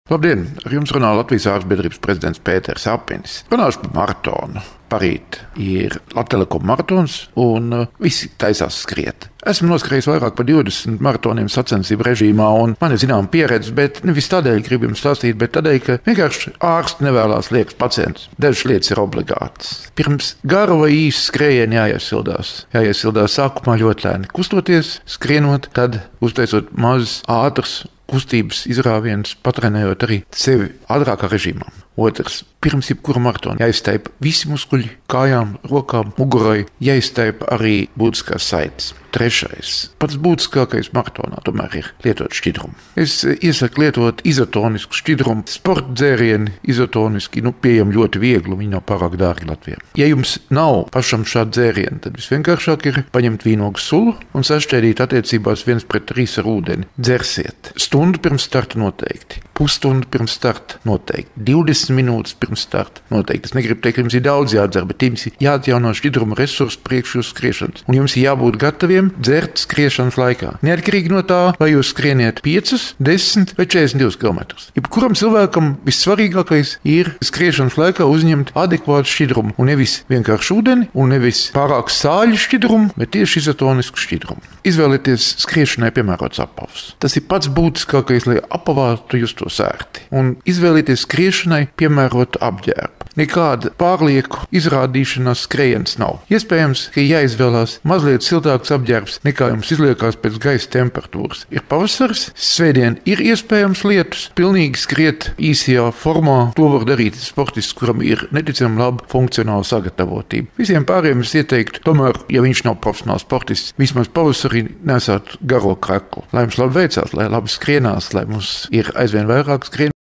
Labdien! Ar jums runā Latvijas ārstbiedrības prezidents Pēters Apinis. Runāšu par maratonu. Parīt ir Latvijas Telekom maratons un visi taisās skriet. Esmu noskrējis vairāk par 20 maratoniem sacensību režīmā un man ir zinām pieredze, bet nevis tādēļ gribu jums stāstīt, bet tādēļ, ka vienkārši ārsts nevēlās liekas pacientus. Dažas lietas ir obligātas. Pirms gara vai īsa skrējiena jāiesildās sākumā ļoti lēni. Kustoties, skrienot, tad uztaisot mazas ātras kustības izrāvienus, patrenējot arī sevi ātrākā režīmā. Otrs, pirms jebkura maratona jāiztaipa visi muskuļi, kājām, rokām, mugurai, jāiztaipa arī būtiskās saites. Trešais, pats būtiskākais maratonā tomēr ir lietot šķidrumu. Es iesaku lietot izotonisku šķidrumu. Sporta dzērieni izotoniski, pieejami ļoti viegli, viņi nav pārāk dārgi Latvijā. Ja jums nav pašam šādu dzērienu, tad visvienkāršāk ir paņemt vīnogu sulu un sašķēdīt attiecībās 1:3 ar ūdeni. Dzersiet stundu pirms starta noteikti, pusstundu pirms starta noteikti, 20 minūtes pirms starta noteikti. Es negribu teikt, ka jums ir daudz jādzer, bet jums ir jāatjauno šķidruma resursi priekš jūsu skriešanas. Un jums ir jābūt gataviem dzert skriešanas laikā. Neatkarīgi no tā, vai jūs skrieniet 5, 10 vai 42 km. Jebkuram cilvēkam vissvarīgākais ir skriešanas laikā uzņemt adekvātu šķidrumu. Un nevis vienkārši ūdeni, un nevis pārāk sāļu šķidrumu, bet tieši izotonisku šķidrumu. Izvēlieties skriešanai piemērots apavs. Tas ir pats būtiskākais, lai apavā tu justos ērti. Un izvēlieties skriešanai piemērotu apģērbu. Nekāda pārlieku izrādīšanās skrējiens nav. Iespējams, ka jāizvēlās mazliet siltāks apģērbs, nekā jums izliekās pēc gaisa temperatūras. Ir pavasaris, svētdien ir iespējams lietus, pilnīgi skriet īsajā formā. To var darīt sportists, kuram ir neticami laba funkcionāla sagatavotība. Visiem pārējiem es ieteiktu, tomēr, ja viņš nav profesionāls sportists, vismaz pavasarī nesāt garo kreklu. Lai jums labi veicās, lai labi skrienās, lai mums ir aizvien vairāk skrien.